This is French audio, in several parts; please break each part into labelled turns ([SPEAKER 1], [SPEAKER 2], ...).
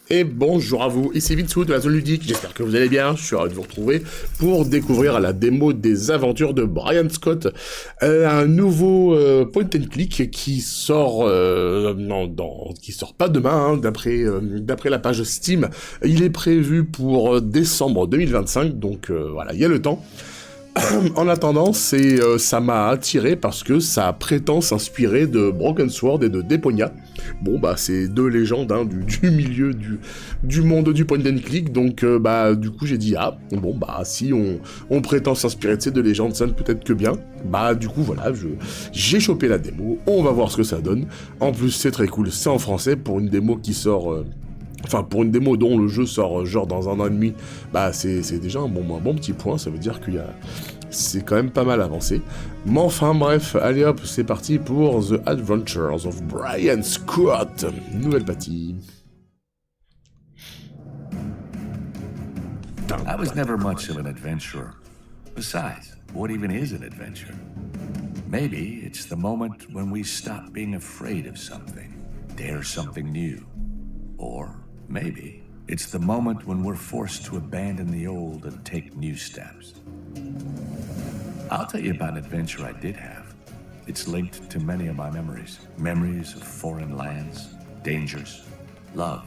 [SPEAKER 1] Et bonjour à vous, ici Vinsou de la Zone Ludique, j'espère que vous allez bien, je suis heureux de vous retrouver pour découvrir la démo des aventures de Bryan Scott, un nouveau point and click qui sort, qui sort pas demain, hein, d'après la page Steam, il est prévu pour décembre 2025, donc voilà, il y a le temps. En attendant, ça m'a attiré parce que ça prétend s'inspirer de Broken Sword et de Deponia. Bon, bah, c'est deux légendes hein, du milieu du monde du point and click, donc du coup j'ai dit, ah, bon, bah, si on prétend s'inspirer de ces deux légendes, ça ne peut être que bien. Bah, du coup, voilà, j'ai chopé la démo, on va voir ce que ça donne. En plus, c'est très cool, c'est en français pour une démo qui sort... pour une démo dont le jeu sort genre dans un an et demi, bah c'est déjà un bon petit point, ça veut dire c'est quand même pas mal avancé. Mais enfin bref, allez hop, c'est parti pour The Adventures of Bryan Scott, nouvelle partie.
[SPEAKER 2] I was never much of an adventurer. Besides, what even is an adventure? Maybe it's the moment when we stop being afraid of something, dare something new. Or maybe it's the moment when we're forced to abandon the old and take new steps. I'll tell you about an adventure I did have. It's linked to many of my memories. Memories of foreign lands, dangers, love,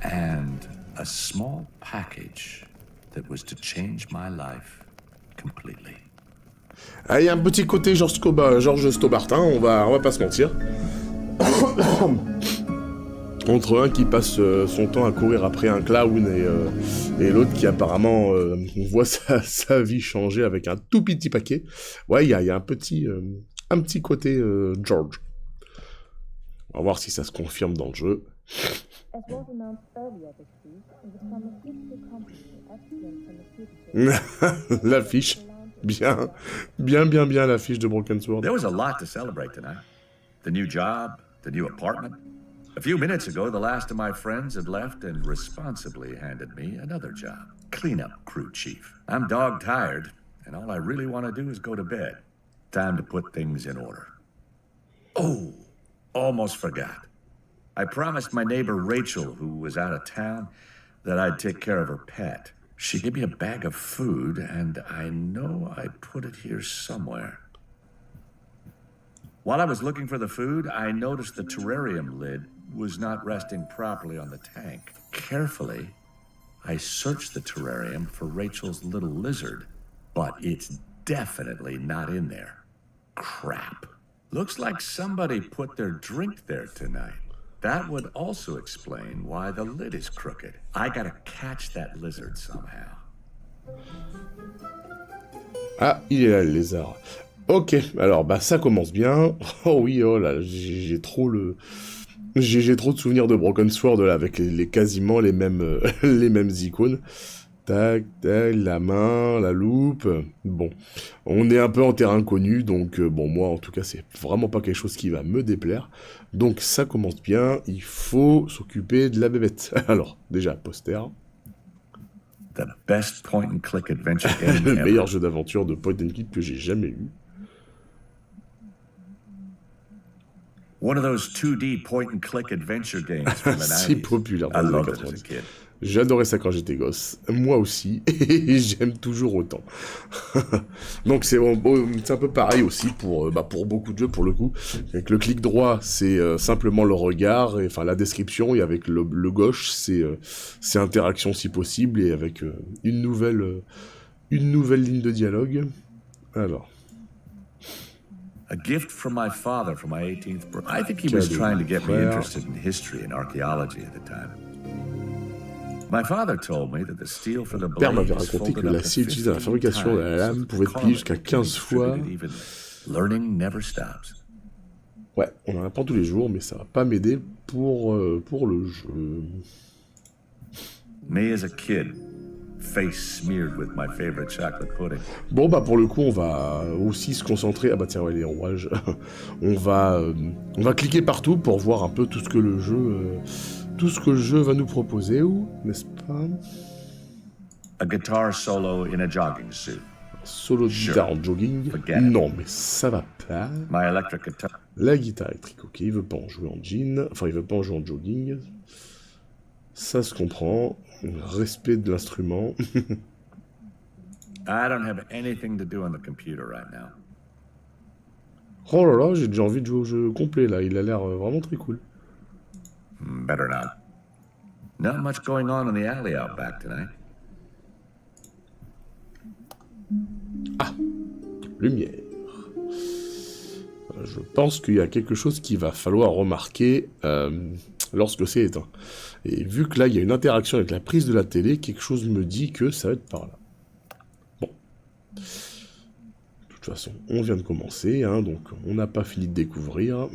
[SPEAKER 2] and a small package that was to change my life completely.
[SPEAKER 1] Ah, il y a un petit côté Georges Stobartin, on va pas se mentir. Entre un qui passe son temps à courir après un clown et l'autre qui apparemment voit sa vie changer avec un tout petit paquet. Ouais, il y a un petit côté George. On va voir si ça se confirme dans le jeu. L'affiche. Bien l'affiche de Broken Sword.
[SPEAKER 2] There was a lot to celebrate tonight. The new job, the new apartment. A few minutes ago, the last of my friends had left and responsibly handed me another job. Cleanup crew chief. I'm dog-tired, and all I really want to do is go to bed. Time to put things in order. Oh, almost forgot. I promised my neighbor Rachel, who was out of town, that I'd take care of her pet. She gave me a bag of food, and I know I put it here somewhere. While I was looking for the food, I noticed the terrarium lid was not resting properly on the tank. Carefully, I searched the terrarium for Rachel's little lizard, but it's definitely not in there. Crap. Looks like somebody put their drink there tonight. That would also explain why the lid is crooked. I gotta catch that lizard somehow.
[SPEAKER 1] Ah, il est là, le lézard. Ok, alors ça commence bien. Oh oui, oh là, j'ai trop de souvenirs de Broken Sword là, avec quasiment les mêmes icônes. Tac, tac, la main, la loupe. Bon, on est un peu en terrain connu, donc moi en tout cas c'est vraiment pas quelque chose qui va me déplaire. Donc ça commence bien, il faut s'occuper de la bébête. Alors, déjà, poster.
[SPEAKER 2] The best point and click adventure game
[SPEAKER 1] Le meilleur jeu d'aventure de point and click que j'ai jamais eu.
[SPEAKER 2] One of those 2D point and click adventure games from the 90s.
[SPEAKER 1] C'est populaire dans
[SPEAKER 2] I
[SPEAKER 1] les années
[SPEAKER 2] loved it as a
[SPEAKER 1] 90.
[SPEAKER 2] kid.
[SPEAKER 1] J'adorais ça quand j'étais gosse. Moi aussi. Et j'aime toujours autant. Donc c'est un peu pareil aussi pour beaucoup de jeux pour le coup. Avec le clic droit, c'est simplement le regard, et enfin la description, et avec le gauche, c'est interaction si possible, et avec une nouvelle ligne de dialogue. Alors.
[SPEAKER 2] A gift from my father for my 18th birthday. I think he was trying to get me interested in history and archaeology at the time. My father told me that the steel for the blade
[SPEAKER 1] Père m'avait raconté que l'acier utilisé dans la fabrication de la lame pouvait être plié jusqu'à 15 fois.
[SPEAKER 2] Learning never stops.
[SPEAKER 1] Ouais, on en apprend tous les jours, mais ça va pas m'aider pour le jeu.
[SPEAKER 2] Me as a kid, face smeared with my favorite chocolate pudding.
[SPEAKER 1] Bon pour le coup on va aussi se concentrer. Ah bah tiens ouais, les rouages. on va cliquer partout pour voir un peu tout ce que le jeu va nous proposer, ou n'est-ce pas?
[SPEAKER 2] A guitar solo in a jogging suit.
[SPEAKER 1] Solo de guitare en jogging. Non mais ça va pas.
[SPEAKER 2] My electric guitar.
[SPEAKER 1] La guitare électrique, ok, il veut pas en jouer en jean. Enfin il veut pas en jouer en jogging. Ça se comprend. Respect de l'instrument.
[SPEAKER 2] I don't have anything to do on the computer right now.
[SPEAKER 1] Oh là là, j'ai déjà envie de jouer au jeu complet là. Il a l'air vraiment très cool.
[SPEAKER 2] Better not. Not much going on in the alley out back tonight.
[SPEAKER 1] Lumière. Je pense qu'il y a quelque chose qu'il va falloir remarquer lorsque c'est éteint. Et vu que là, il y a une interaction avec la prise de la télé, quelque chose me dit que ça va être par là. Bon. De toute façon, on vient de commencer, hein, donc on n'a pas fini de découvrir.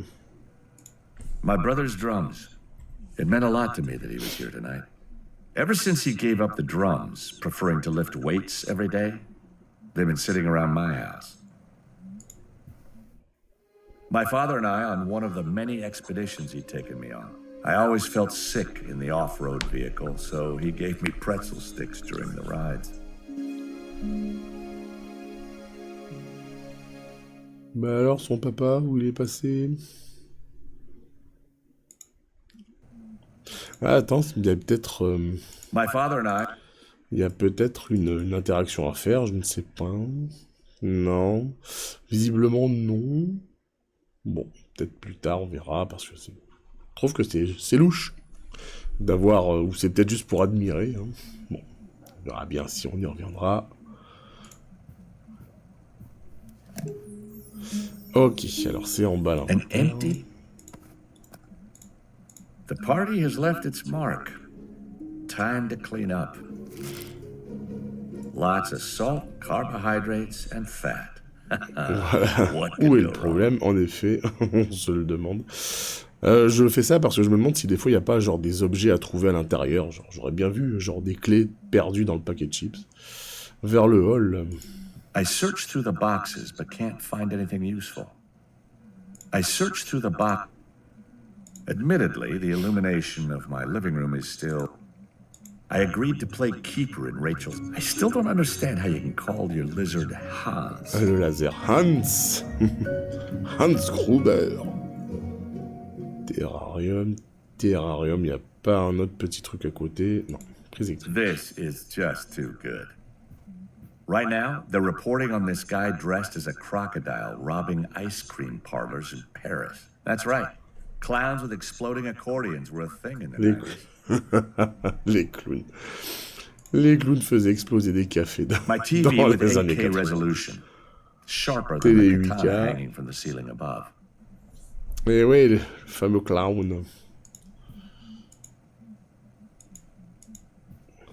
[SPEAKER 2] My brother's drums. It meant a lot to me that he was here tonight. Ever since he gave up the drums, preferring to lift weights every day, they've been sitting around my house. My father and I on one of the many expeditions he'd taken me on. I always felt sick in the off-road vehicle, so he gave me pretzel sticks during the rides.
[SPEAKER 1] Bah alors, son papa, où il est passé? Ah, attends, il y a peut-être...
[SPEAKER 2] My father and I...
[SPEAKER 1] il y a peut-être une interaction à faire, je ne sais pas. Non. Visiblement, non. Bon, peut-être plus tard, on verra, parce que je trouve que c'est louche d'avoir... ou c'est peut-être juste pour admirer. Hein. Bon, on verra bien si on y reviendra. Ok, alors c'est en bas là.
[SPEAKER 2] An empty... The party has left its mark. Time to clean up. Lots of salt, carbohydrates, and fat.
[SPEAKER 1] Voilà.
[SPEAKER 2] What
[SPEAKER 1] Où
[SPEAKER 2] could
[SPEAKER 1] est
[SPEAKER 2] go
[SPEAKER 1] le problème? En effet, on se le demande. Je fais ça parce que je me demande si des fois il n'y a pas genre des objets à trouver à l'intérieur. Genre j'aurais bien vu genre des clés perdues dans le paquet de chips. Vers le hall.
[SPEAKER 2] I searched through the boxes but can't find anything useful. I searched through the box. Admittedly, the illumination of my living room is still... I agreed to play keeper in Rachel's. I still don't understand how you can call your lizard Hans.
[SPEAKER 1] Le laser Hans. Hans Gruber. Terrarium. Terrarium, il n'y a pas un autre petit truc à côté. Non, prise électrique.
[SPEAKER 2] This is just too good. Right now, they're reporting on this guy dressed as a crocodile robbing ice cream parlors in Paris. That's right. Clowns with exploding accordions were a thing in the 90s.
[SPEAKER 1] Les clowns. Les clowns faisaient exploser des cafés dans,
[SPEAKER 2] My TV
[SPEAKER 1] dans
[SPEAKER 2] with
[SPEAKER 1] les années
[SPEAKER 2] 8K
[SPEAKER 1] 80.
[SPEAKER 2] resolution, sharper than
[SPEAKER 1] Télé
[SPEAKER 2] the
[SPEAKER 1] 8K.
[SPEAKER 2] katana hanging from the ceiling above.
[SPEAKER 1] Et oui, le fameux clown.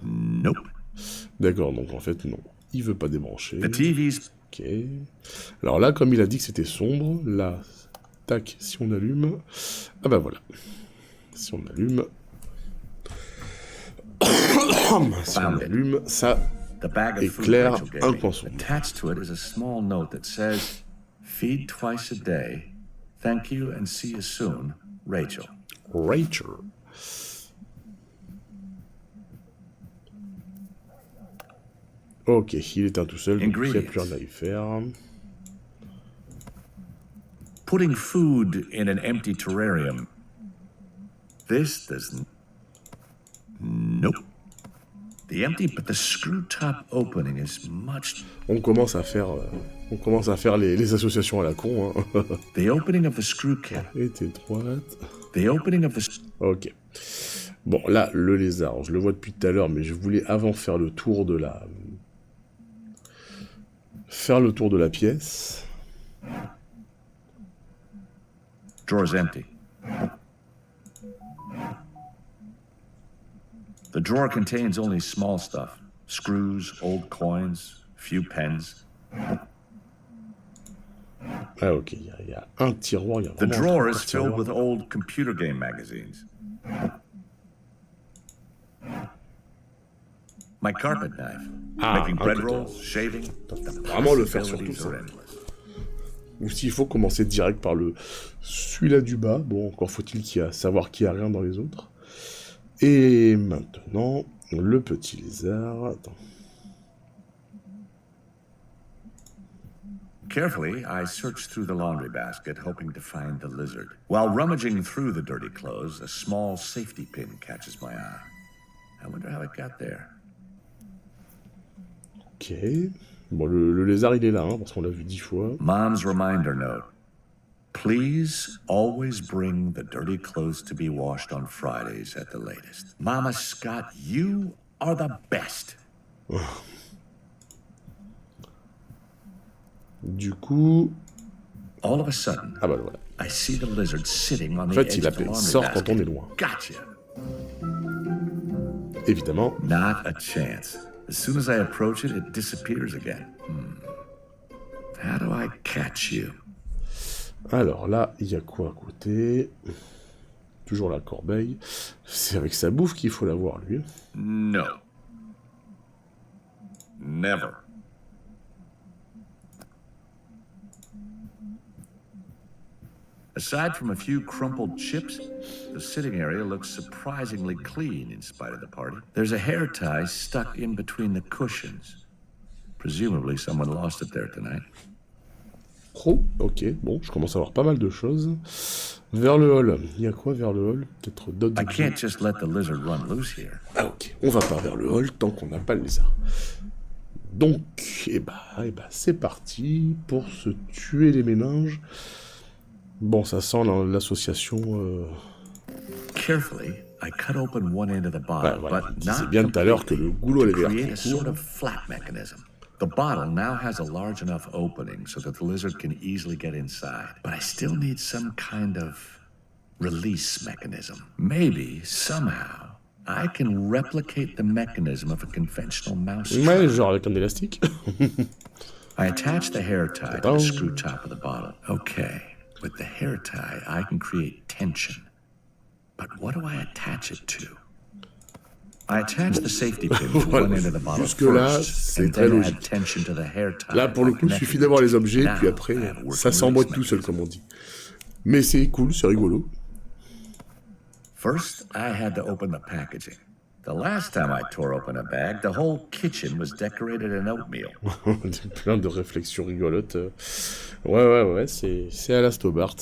[SPEAKER 2] Nope.
[SPEAKER 1] D'accord, donc en fait, non. Il veut pas débrancher.
[SPEAKER 2] The TV's...
[SPEAKER 1] Ok. Alors là, comme il a dit que c'était sombre, là, tac, si on allume... Ah bah voilà. Si on allume... si on allume, ça
[SPEAKER 2] The bag of food
[SPEAKER 1] éclaire
[SPEAKER 2] Rachel gave
[SPEAKER 1] un
[SPEAKER 2] me.
[SPEAKER 1] coin sombre.
[SPEAKER 2] Attached to it is a small note that says, "Feed twice a day. Thank you and see you soon, Rachel."
[SPEAKER 1] Rachel. Ok, il éteint tout seul, donc il n'y a plus rien à y faire.
[SPEAKER 2] Putting food in an empty terrarium. This doesn't... Nope. The empty, but the screw top opening is much...
[SPEAKER 1] On commence à faire les associations à la con. Hein.
[SPEAKER 2] The opening of the screw cap.
[SPEAKER 1] Est étroite.
[SPEAKER 2] The opening of the...
[SPEAKER 1] Ok. Bon, là, le lézard, je le vois depuis tout à l'heure, mais je voulais avant faire le tour de la... pièce.
[SPEAKER 2] Drawer's empty. The drawer contains only small stuff. Screws, old coins, few pens.
[SPEAKER 1] Ah ok, il y a un tiroir, il y a
[SPEAKER 2] The
[SPEAKER 1] vraiment
[SPEAKER 2] drawer
[SPEAKER 1] un
[SPEAKER 2] is
[SPEAKER 1] tiroir.
[SPEAKER 2] filled with old computer game magazines. My carpet knife. Making bread
[SPEAKER 1] un
[SPEAKER 2] rolls, shaving.
[SPEAKER 1] Vraiment le faire surtout ça. Ou s'il faut commencer direct par celui-là du bas, bon, encore faut-il savoir qu'il n'y a rien dans les autres. Et maintenant, le petit lézard. Attends.
[SPEAKER 2] Carefully, I search through the laundry basket, hoping to find the lizard. While rummaging through the dirty clothes, a small safety pin catches my eye. I wonder how it got there.
[SPEAKER 1] Ok. Bon, le lézard, il est là, hein, parce qu'on l'a vu 10 fois.
[SPEAKER 2] Mom's reminder note. Please always bring the dirty clothes to be washed on Fridays at the latest. Mama Scott, you are the best.
[SPEAKER 1] Du coup...
[SPEAKER 2] All of a sudden,
[SPEAKER 1] Ah bah voilà.
[SPEAKER 2] I see the lizard sitting on
[SPEAKER 1] En
[SPEAKER 2] the
[SPEAKER 1] fait,
[SPEAKER 2] edge
[SPEAKER 1] il
[SPEAKER 2] of the
[SPEAKER 1] appelle
[SPEAKER 2] laundry
[SPEAKER 1] sort quand on est
[SPEAKER 2] basket.
[SPEAKER 1] loin.
[SPEAKER 2] Gotcha.
[SPEAKER 1] Évidemment.
[SPEAKER 2] Not a chance. As soon as I approach it, it disappears again. How do I catch you?
[SPEAKER 1] Alors là, il y a quoi à côté? Toujours la corbeille. C'est avec sa bouffe qu'il faut l'avoir, lui.
[SPEAKER 2] No. Never. Aside from a few crumpled chips, the sitting area looks surprisingly clean in spite of the party. There's a hair tie stuck in between the cushions. Presumably someone lost it there tonight.
[SPEAKER 1] Oh, ok. Bon, je commence à avoir pas mal de choses. Vers le hall. Il y a quoi vers le hall? Peut-être d'autres
[SPEAKER 2] I
[SPEAKER 1] objets.
[SPEAKER 2] can't just let the lizard run loose here.
[SPEAKER 1] Ah ok, on va pas vers le hall tant qu'on n'a pas le lézard. Donc, c'est parti pour se tuer les méninges. Bon, ça sent l'association...
[SPEAKER 2] Carefully, I cut open one end of the bottle,
[SPEAKER 1] voilà,
[SPEAKER 2] but
[SPEAKER 1] je disais
[SPEAKER 2] not
[SPEAKER 1] bien tout à l'heure que le goulot
[SPEAKER 2] completely,
[SPEAKER 1] avait
[SPEAKER 2] to
[SPEAKER 1] l'air
[SPEAKER 2] create a
[SPEAKER 1] très
[SPEAKER 2] sort
[SPEAKER 1] court.
[SPEAKER 2] of flat mechanism. The bottle now has a large enough opening so that the lizard can easily get inside. But I still need some kind of release mechanism. Maybe, somehow, I can replicate the mechanism of a conventional mouse trap.
[SPEAKER 1] Ouais, genre avec un élastique.
[SPEAKER 2] I attach the hair tie to the screw top of the bottle. Okay, with the hair tie, I can create tension. But what do I attach it to? I attach the safety pin to one end of the bottle
[SPEAKER 1] Jusque-là,
[SPEAKER 2] first,
[SPEAKER 1] c'est
[SPEAKER 2] and
[SPEAKER 1] très
[SPEAKER 2] then
[SPEAKER 1] logique.
[SPEAKER 2] add tension to the hair tie.
[SPEAKER 1] Là, pour le coup, il suffit d'avoir les objets, puis après, ça s'emboîte tout seul, comme on dit. Mais c'est cool, c'est rigolo.
[SPEAKER 2] First, I had to open the packaging. The last time I tore open a bag, the whole kitchen was decorated in oatmeal.
[SPEAKER 1] Plein de réflexions rigolotes. Ouais, c'est à la Stobart.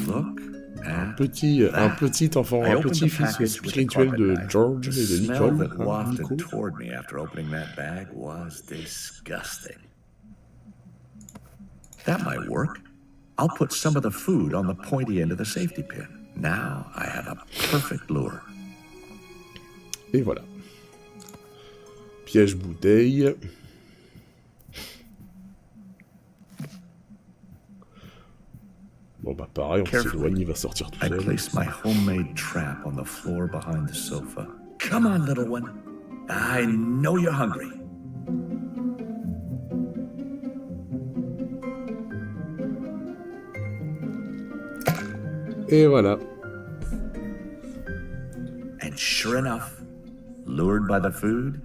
[SPEAKER 2] Look
[SPEAKER 1] Un
[SPEAKER 2] at
[SPEAKER 1] petit enfant,
[SPEAKER 2] I
[SPEAKER 1] un
[SPEAKER 2] opened the
[SPEAKER 1] petit-fils
[SPEAKER 2] package with the
[SPEAKER 1] spirituel
[SPEAKER 2] carpet
[SPEAKER 1] de
[SPEAKER 2] knife.
[SPEAKER 1] George
[SPEAKER 2] The
[SPEAKER 1] et de
[SPEAKER 2] smell
[SPEAKER 1] Nicole.
[SPEAKER 2] that wafted
[SPEAKER 1] Nico.
[SPEAKER 2] toward me after opening that bag was disgusting. That might work. I'll put some of the food on the pointy end of the safety pin. Now I have a perfect lure.
[SPEAKER 1] Et voilà. Piège bouteille. Bon bah pareil, on s'éloigne, il va sortir tout
[SPEAKER 2] I
[SPEAKER 1] seul.
[SPEAKER 2] placed my homemade trap on the floor behind the sofa. Come on, little one. I know you're hungry.
[SPEAKER 1] Et voilà.
[SPEAKER 2] And sure enough, lured by the food,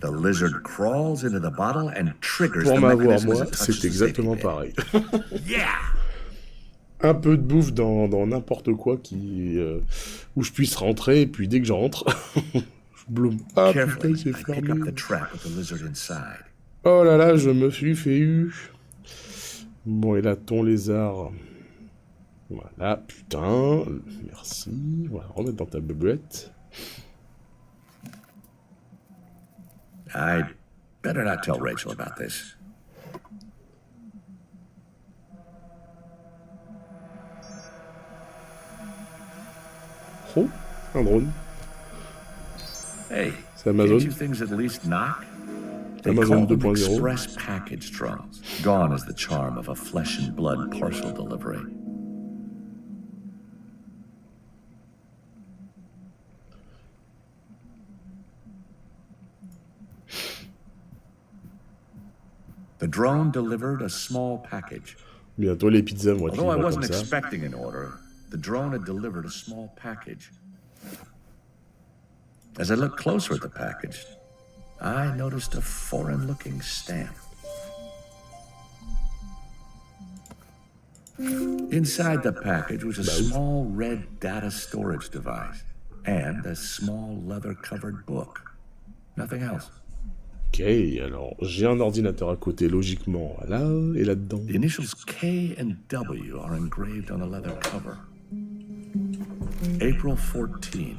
[SPEAKER 2] the lizard crawls into the bottle and triggers
[SPEAKER 1] Pour
[SPEAKER 2] the
[SPEAKER 1] m'avoir,
[SPEAKER 2] mechanism as
[SPEAKER 1] moi,
[SPEAKER 2] it touches
[SPEAKER 1] c'est
[SPEAKER 2] the
[SPEAKER 1] exactement
[SPEAKER 2] safety pin.
[SPEAKER 1] pareil.
[SPEAKER 2] Yeah!
[SPEAKER 1] Un peu de bouffe dans n'importe quoi où je puisse rentrer, et puis dès que je rentre, je bloom. Ah putain,
[SPEAKER 2] Carefully,
[SPEAKER 1] c'est
[SPEAKER 2] I pick
[SPEAKER 1] fermé.
[SPEAKER 2] up the trap with the lizard inside.
[SPEAKER 1] Oh là là, je me suis fait eu. Bon, et là, ton lézard. Voilà, putain. Merci. Voilà, remettre dans ta bebelette.
[SPEAKER 2] I'd better not tell Rachel about this.
[SPEAKER 1] Oh, un drone.
[SPEAKER 2] Hey,
[SPEAKER 1] C'est Amazon.
[SPEAKER 2] can't you things at least knock? They
[SPEAKER 1] Amazon
[SPEAKER 2] call them
[SPEAKER 1] 2.0.
[SPEAKER 2] express package drones. Gone is the charm of a flesh and blood parcel delivery. The drone delivered a small package.
[SPEAKER 1] Bientôt, les pizzas vont être
[SPEAKER 2] Although I
[SPEAKER 1] livrées comme
[SPEAKER 2] wasn't
[SPEAKER 1] ça.
[SPEAKER 2] expecting an order, the drone had delivered a small package. As I looked closer at the package, I noticed a foreign-looking stamp. Inside the package was a small red data storage device and a small leather-covered book. Nothing else.
[SPEAKER 1] Ok, alors j'ai un ordinateur à côté, logiquement, là et là-dedans.
[SPEAKER 2] The initials K and W are engraved on the leather cover. April 14.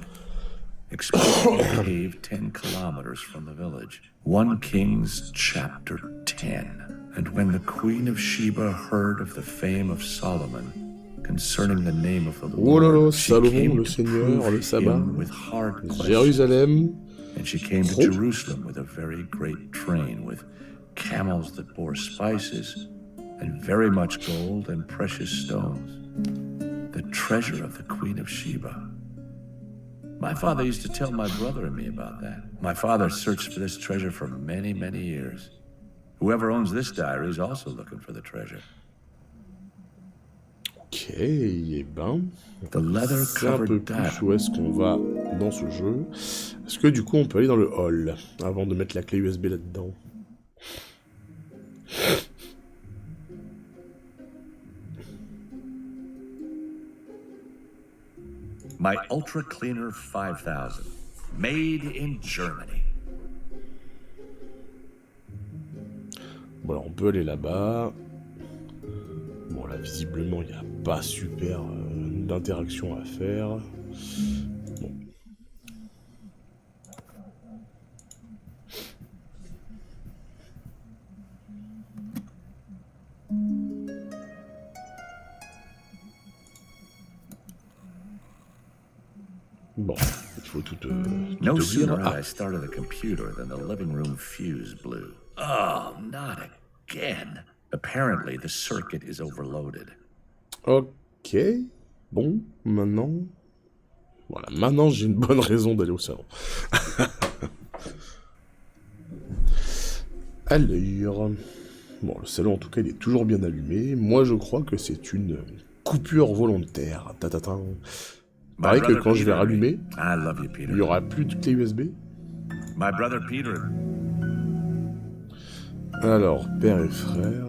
[SPEAKER 2] exploring a cave 10 kilometers from the village. 1 Kings chapter 10. And when the Queen of Sheba heard of the fame of Solomon concerning the name of the
[SPEAKER 1] Oh là là,
[SPEAKER 2] Lord, she
[SPEAKER 1] Salomon,
[SPEAKER 2] came
[SPEAKER 1] le
[SPEAKER 2] to
[SPEAKER 1] Seigneur,
[SPEAKER 2] prove
[SPEAKER 1] le sabbat,
[SPEAKER 2] him with hard questions.
[SPEAKER 1] Jérusalem,
[SPEAKER 2] And she came to Jerusalem with a very great train, with camels that bore spices, and very much gold and precious stones, the treasure of the Queen of Sheba. My father used to tell my brother and me about that. My father searched for this treasure for many, many years. Whoever owns this diary is also looking for the treasure.
[SPEAKER 1] Ok, et ben,
[SPEAKER 2] The leather
[SPEAKER 1] c'est un peu
[SPEAKER 2] covered
[SPEAKER 1] plus
[SPEAKER 2] diary.
[SPEAKER 1] où est-ce qu'on va dans ce jeu. Est-ce que du coup on peut aller dans le hall avant de mettre la clé USB là-dedans?
[SPEAKER 2] My Ultra Cleaner 5000, made in Germany.
[SPEAKER 1] Bon alors on peut aller là-bas. Bon là visiblement il n'y a pas super d'interaction à faire. Bon. Bon, il faut tout
[SPEAKER 2] No
[SPEAKER 1] te
[SPEAKER 2] sooner
[SPEAKER 1] dire.
[SPEAKER 2] had I started the computer than the living room fuse blew. Oh, not again. Apparently, the circuit is overloaded.
[SPEAKER 1] Ok, bon, maintenant... Voilà, maintenant j'ai une bonne raison d'aller au salon. Alors... Bon, le salon en tout cas il est toujours bien allumé. Moi je crois que c'est une coupure volontaire. Tatatin. Pareil que quand je vais rallumer,
[SPEAKER 2] I love you, Peter.
[SPEAKER 1] il n'y aura plus de clé USB.
[SPEAKER 2] My brother Peter.
[SPEAKER 1] Alors, père et frère...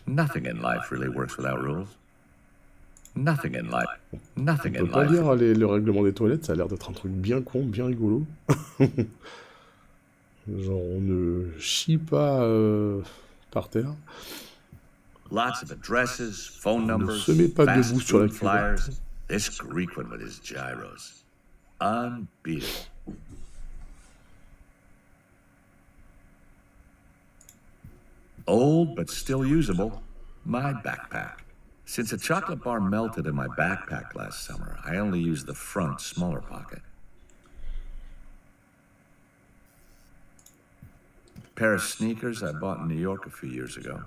[SPEAKER 2] Nothing in life really works without rules. Nothing in life. Nothing
[SPEAKER 1] On
[SPEAKER 2] in
[SPEAKER 1] peut pas
[SPEAKER 2] life.
[SPEAKER 1] lire le règlement des toilettes, ça a l'air d'être un truc bien con, bien rigolo. Genre, on ne chie pas par terre.
[SPEAKER 2] Lots of addresses, phone
[SPEAKER 1] Ne
[SPEAKER 2] numbers,
[SPEAKER 1] se met pas
[SPEAKER 2] fast
[SPEAKER 1] debout sur la
[SPEAKER 2] food
[SPEAKER 1] cuvette.
[SPEAKER 2] flyers. This Greek one with his gyros. Unbeatable. Old but still usable. My backpack. Since a chocolate bar melted in my backpack last summer, I only use the front, smaller pocket. Pair of sneakers I bought in New York a few years ago.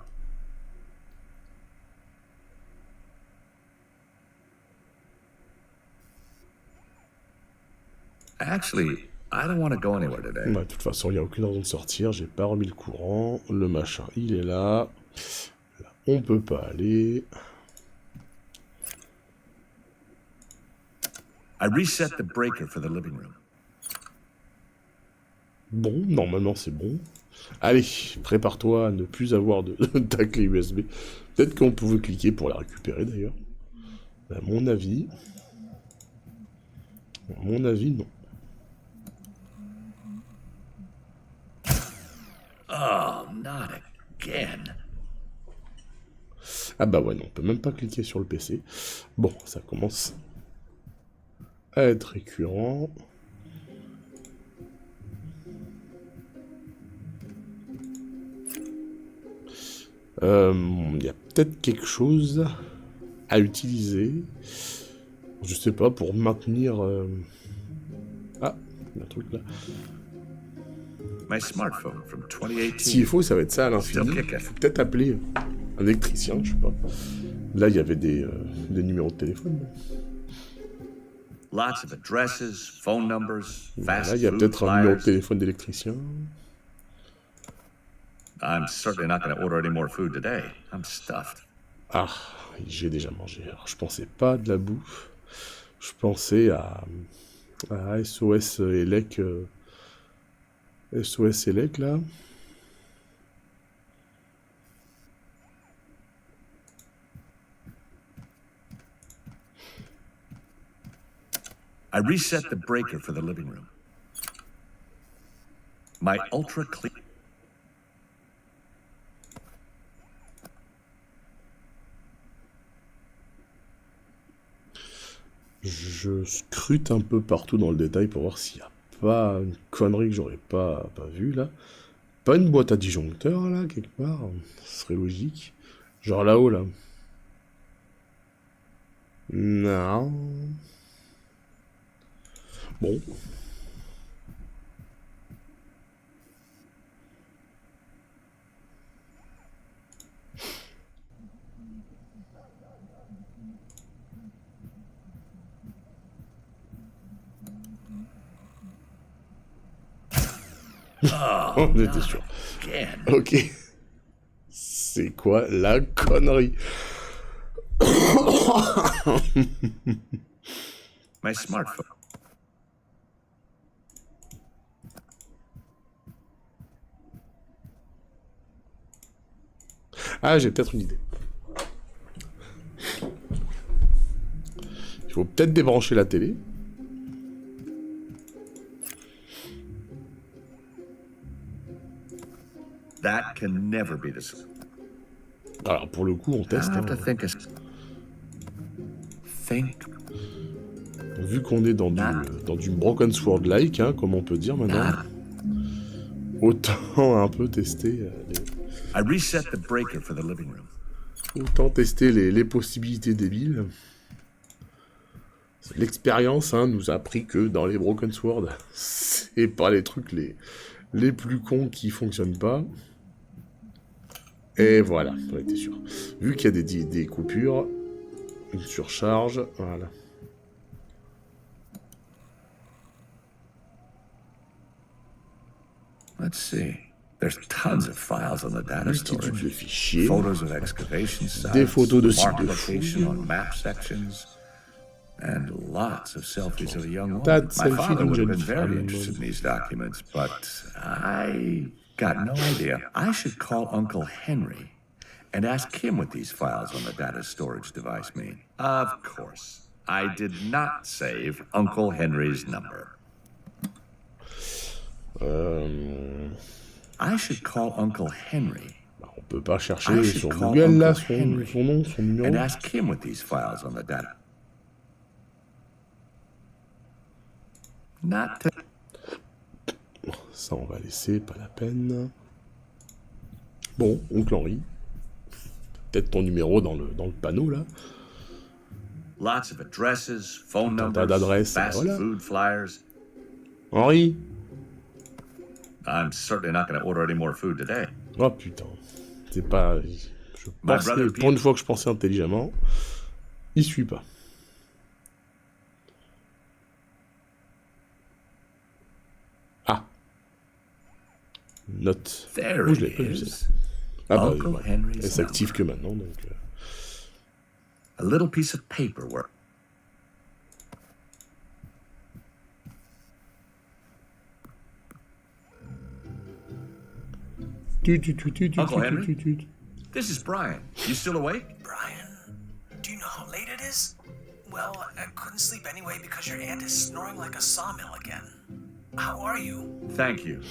[SPEAKER 2] Actually, I don't want to go anywhere today.
[SPEAKER 1] Bah, de toute façon, il n'y a aucune raison de sortir. J'ai pas remis le courant. Le machin, il est là. Là, on peut pas aller.
[SPEAKER 2] I reset the breaker for the living room.
[SPEAKER 1] Bon, normalement c'est bon. Allez, prépare-toi à ne plus avoir de ta clé USB. Peut-être qu'on pouvait cliquer pour la récupérer d'ailleurs. À mon avis... non.
[SPEAKER 2] Oh, not again.
[SPEAKER 1] Ah bah ouais, non, on peut même pas cliquer sur le PC. Bon, ça commence à être récurrent. Il y a peut-être quelque chose à utiliser. Je sais pas, pour maintenir... Ah, il y a un truc là.
[SPEAKER 2] My smartphone from 2018.
[SPEAKER 1] S'il faut, ça va être ça à l'infini. Il faut peut-être appeler un électricien, je sais pas. Là, il y avait des numéros de téléphone.
[SPEAKER 2] Lots of addresses, phone numbers,
[SPEAKER 1] Là,
[SPEAKER 2] fast
[SPEAKER 1] il y a
[SPEAKER 2] food
[SPEAKER 1] peut-être un numéro de
[SPEAKER 2] flyers.
[SPEAKER 1] téléphone d'électricien.
[SPEAKER 2] I'm certainly not going to order any more food today. I'm stuffed.
[SPEAKER 1] Ah, j'ai déjà mangé. Alors, je pensais pas de la bouffe. Je pensais à SOS Elec. SOS Elec, là.
[SPEAKER 2] I reset the breaker for the living room. My ultra clean.
[SPEAKER 1] Je scrute un peu partout dans le détail pour voir s'il n'y a pas une connerie que j'aurais pas vue, là. Pas une boîte à disjoncteurs, là, quelque part. Ce serait logique. Genre là-haut, là. Non. Bon. On était sûr. Ok. C'est quoi la connerie?
[SPEAKER 2] My smartphone.
[SPEAKER 1] Ah, j'ai peut-être une idée. Il faut peut-être débrancher la télé.
[SPEAKER 2] That can never be the.
[SPEAKER 1] Alors, pour le coup, on teste.
[SPEAKER 2] I have to
[SPEAKER 1] Hein.
[SPEAKER 2] Think.
[SPEAKER 1] Vu qu'on est dans du Broken Sword-like, hein, comme on peut dire maintenant, autant un peu tester...
[SPEAKER 2] I reset the breaker for the living room.
[SPEAKER 1] Autant tester les possibilités débiles. L'expérience hein, nous a appris que dans les Broken Sword, c'est pas les trucs les plus cons qui fonctionnent pas. Et voilà, on était sûr. Vu qu'il y a des coupures, une surcharge, voilà.
[SPEAKER 2] Let's see. There's tons of files on the data
[SPEAKER 1] Multitude
[SPEAKER 2] storage.
[SPEAKER 1] de fichiers,
[SPEAKER 2] Photos of excavation sites,
[SPEAKER 1] des photos de sites
[SPEAKER 2] marked
[SPEAKER 1] de
[SPEAKER 2] location
[SPEAKER 1] fouilles.
[SPEAKER 2] on map sections, and lots of selfies of a young woman.
[SPEAKER 1] That
[SPEAKER 2] My
[SPEAKER 1] selfie
[SPEAKER 2] father
[SPEAKER 1] d'une
[SPEAKER 2] would have
[SPEAKER 1] jeune
[SPEAKER 2] been very
[SPEAKER 1] femme.
[SPEAKER 2] interested in these documents, but I got no idea. I should call Uncle Henry and ask him what these files on the data storage device mean. Of course. I did not save Uncle Henry's number. I should call Uncle Henry.
[SPEAKER 1] On peut pas
[SPEAKER 2] I
[SPEAKER 1] chercher
[SPEAKER 2] should
[SPEAKER 1] sur
[SPEAKER 2] call
[SPEAKER 1] Google là
[SPEAKER 2] Uncle Henry
[SPEAKER 1] son nom, son numéro.
[SPEAKER 2] and ask him what these files on the data. Not to...
[SPEAKER 1] Ça on va laisser, pas la peine. Bon, oncle Henri. Peut-être ton numéro dans le panneau là.
[SPEAKER 2] Lots of addresses, phone
[SPEAKER 1] Tas
[SPEAKER 2] numbers,
[SPEAKER 1] d'adresses,
[SPEAKER 2] fast
[SPEAKER 1] voilà.
[SPEAKER 2] food flyers.
[SPEAKER 1] Henri.
[SPEAKER 2] I'm certainly not going to order any more food today.
[SPEAKER 1] Oh putain. C'est pas... Je pensais, pour une fois que je pensais intelligemment, il suit pas. Ah. Note.
[SPEAKER 2] There
[SPEAKER 1] Oh, je l'ai
[SPEAKER 2] it
[SPEAKER 1] pas vu,
[SPEAKER 2] is.
[SPEAKER 1] ça. Ah bah,
[SPEAKER 2] Uncle
[SPEAKER 1] ouais.
[SPEAKER 2] Henry's
[SPEAKER 1] Elle s'active
[SPEAKER 2] number.
[SPEAKER 1] que maintenant, donc...
[SPEAKER 2] A little piece of paperwork. Uncle Henry? This is Bryan. You still awake?
[SPEAKER 3] Bryan, do you know how late it is? Well, I couldn't sleep anyway because your aunt is snoring like a sawmill again. How are you?
[SPEAKER 2] Thank you.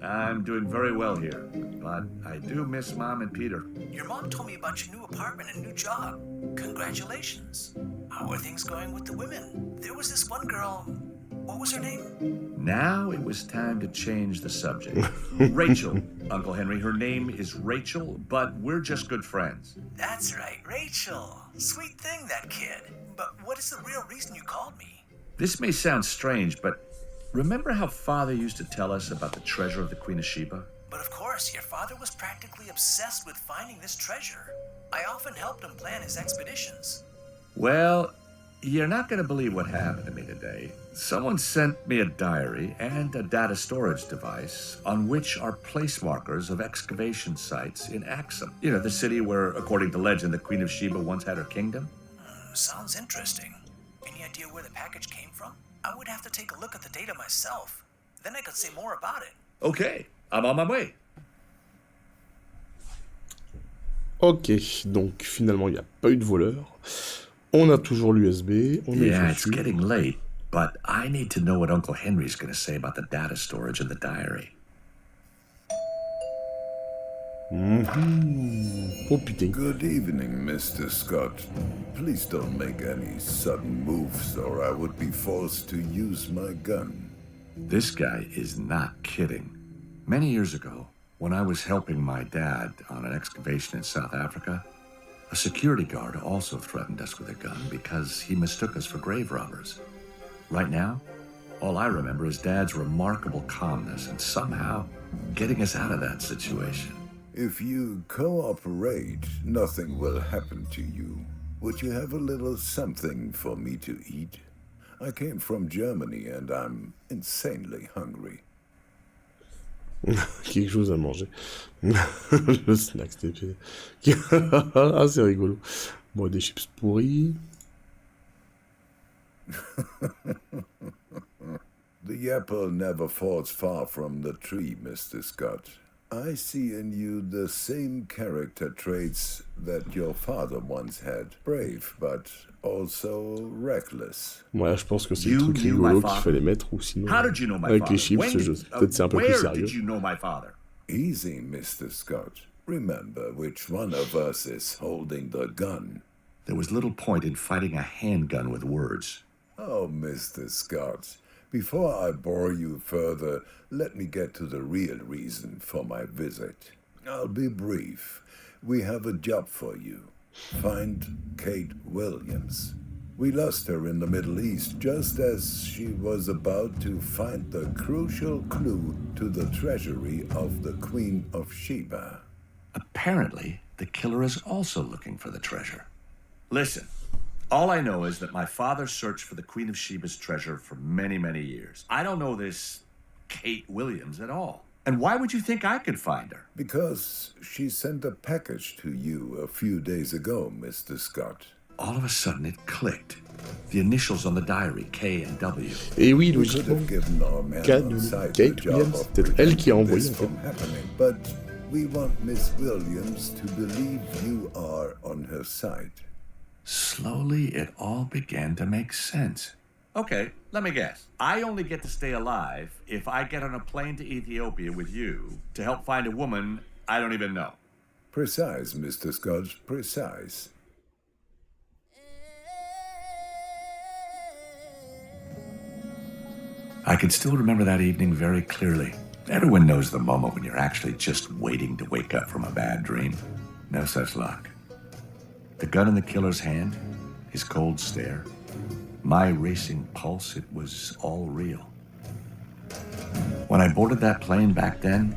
[SPEAKER 2] I'm doing very well here, but I do miss Mom and Peter.
[SPEAKER 3] Your mom told me about your new apartment and new job. Congratulations. How are things going with the women? There was this one girl. What was her name?
[SPEAKER 2] Now it was time to change the subject. Rachel, Uncle Henry. Her name is Rachel, but we're just good friends.
[SPEAKER 3] That's right, Rachel. Sweet thing, that kid. But what is the real reason you called me?
[SPEAKER 2] This may sound strange, but remember how Father used to tell us about the treasure of the Queen of Sheba?
[SPEAKER 3] But of course, your father was practically obsessed with finding this treasure. I often helped him plan his expeditions.
[SPEAKER 2] Well, you're not going to believe what happened to me today. Someone sent me a diary and a data storage device on which are place markers of excavation sites in Axum. You know, the city where, according to legend, the Queen of Sheba once had her kingdom.
[SPEAKER 3] Sounds interesting. Any idea where the package came from? I would have to take a look at the data myself. Then I could say more about it.
[SPEAKER 2] Okay, I'm on my way.
[SPEAKER 1] Ok, donc finalement il n'y a pas eu de voleur. On a toujours l'USB, on est
[SPEAKER 2] Yeah, it's
[SPEAKER 1] dessus.
[SPEAKER 2] getting late, but I need to know what Uncle Henry's going to say about the data storage in the diary.
[SPEAKER 1] Oh putain.
[SPEAKER 4] Good evening, Mr. Scott. Please don't make any sudden moves or I would be forced to use my gun.
[SPEAKER 2] This guy is not kidding. Many years ago, when I was helping my dad on an excavation in South Africa, a security guard also threatened us with a gun because he mistook us for grave robbers. Right now, all I remember is Dad's remarkable calmness and somehow getting us out of that situation.
[SPEAKER 4] If you cooperate, nothing will happen to you. Would you have a little something for me to eat? I came from Germany and I'm insanely hungry.
[SPEAKER 1] Quelque chose à manger. Le snack, c'était... Ah, c'est rigolo. Bon, des chips pourris.
[SPEAKER 4] The apple never falls far from the tree, Mr. Scott. I see in you the same character traits that your father once had. Brave, but also reckless.
[SPEAKER 1] Ouais, je pense que c'est le truc rigolo qu'il fallait mettre, ou sinon...
[SPEAKER 2] How did you know my
[SPEAKER 1] avec
[SPEAKER 2] father?
[SPEAKER 1] les chips, peut-être c'est un peu plus
[SPEAKER 2] Where
[SPEAKER 1] sérieux.
[SPEAKER 2] did you know my father?
[SPEAKER 4] Easy, Mr. Scott. Remember which one of us is holding the gun.
[SPEAKER 2] There was little point in fighting a handgun with words.
[SPEAKER 4] Oh, Mr. Scott. Before I bore you further, let me get to the real reason for my visit. I'll be brief. We have a job for you. Find Kate Williams. We lost her in the Middle East just as she was about to find the crucial clue to the treasury of the Queen of Sheba.
[SPEAKER 2] Apparently, the killer is also looking for the treasure. Listen, all I know is that my father searched for the Queen of Sheba's treasure for many, many years. I don't know this Kate Williams at all. And why would you think I could find her?
[SPEAKER 4] Because she sent a package to you a few days ago, Mr. Scott.
[SPEAKER 2] All of a sudden, it clicked. The initials on the diary, K and W.
[SPEAKER 1] Et oui,
[SPEAKER 4] We could
[SPEAKER 1] logiquement,
[SPEAKER 4] have given our man on site the
[SPEAKER 1] Kate
[SPEAKER 4] job
[SPEAKER 1] Williams,
[SPEAKER 4] of
[SPEAKER 1] c'est peut-être elle qui a
[SPEAKER 4] preventing
[SPEAKER 1] envoyé,
[SPEAKER 4] this
[SPEAKER 1] en fait.
[SPEAKER 4] from happening, but we want Miss Williams to believe you are on her side.
[SPEAKER 2] Slowly, it all began to make sense. Okay, let me guess. I only get to stay alive if I get on a plane to Ethiopia with you to help find a woman I don't even know.
[SPEAKER 4] Precise, Mr. Scott, precise.
[SPEAKER 2] I can still remember that evening very clearly. Everyone knows the moment when you're actually just waiting to wake up from a bad dream. No such luck. The gun in the killer's hand, his cold stare, my racing pulse, it was all real. When I boarded that plane back then,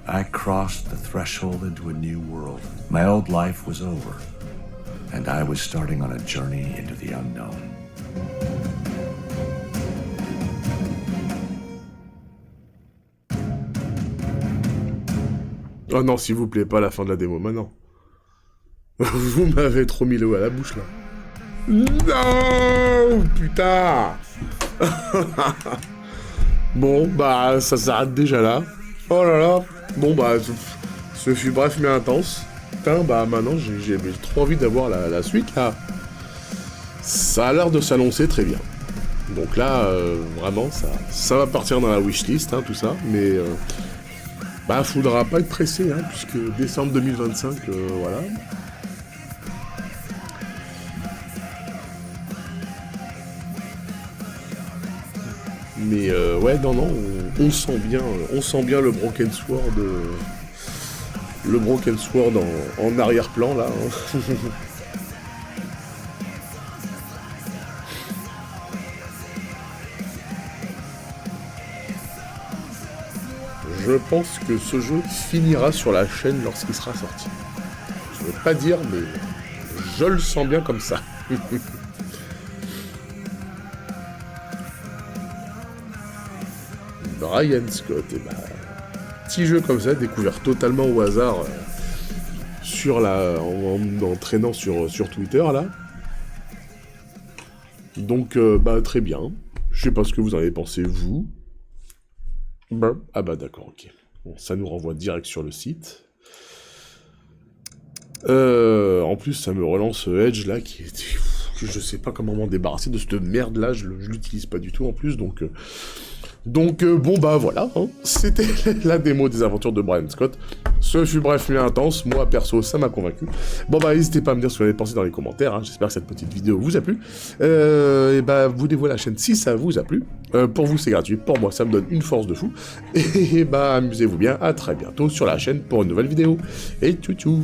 [SPEAKER 2] I crossed the threshold into a new world. My old life was over, and I was starting on a journey into the unknown.
[SPEAKER 1] Oh non, s'il vous plaît, pas la fin de la démo, maintenant. Vous m'avez trop mis l'eau à la bouche, là. Non, putain. Bon, bah, ça s'arrête déjà là. Oh là là. Bon, bah, ce fut bref mais intense. Putain, bah, maintenant, j'ai trop envie d'avoir la suite, là. Ça a l'air de s'annoncer très bien. Donc là, vraiment, ça va partir dans la wishlist, hein, tout ça, mais... bah, faudra pas être pressé, hein, puisque décembre 2025, voilà. Mais ouais, non, on sent bien le Broken Sword, en arrière-plan là. Hein. Je pense que ce jeu finira sur la chaîne lorsqu'il sera sorti. Je veux pas dire, mais je le sens bien comme ça. Bryan Scott, et bah, petit jeu comme ça, découvert totalement au hasard en traînant sur Twitter là. Donc bah très bien. Je sais pas ce que vous en avez pensé vous. Ah bah d'accord, ok. Bon, ça nous renvoie direct sur le site. En plus, ça me relance Edge là, qui était... Je sais pas comment m'en débarrasser de cette merde là, je l'utilise pas du tout en plus, donc... Donc bon bah voilà, hein. C'était la démo des aventures de Bryan Scott. Ce fut bref mais intense, moi perso ça m'a convaincu. Bon bah n'hésitez pas à me dire ce que vous avez pensé dans les commentaires, hein. J'espère que cette petite vidéo vous a plu. Et bah abonnez-vous à la chaîne si ça vous a plu. Pour vous c'est gratuit, pour moi ça me donne une force de fou. Et bah amusez-vous bien, à très bientôt sur la chaîne pour une nouvelle vidéo. Et tchou tchou.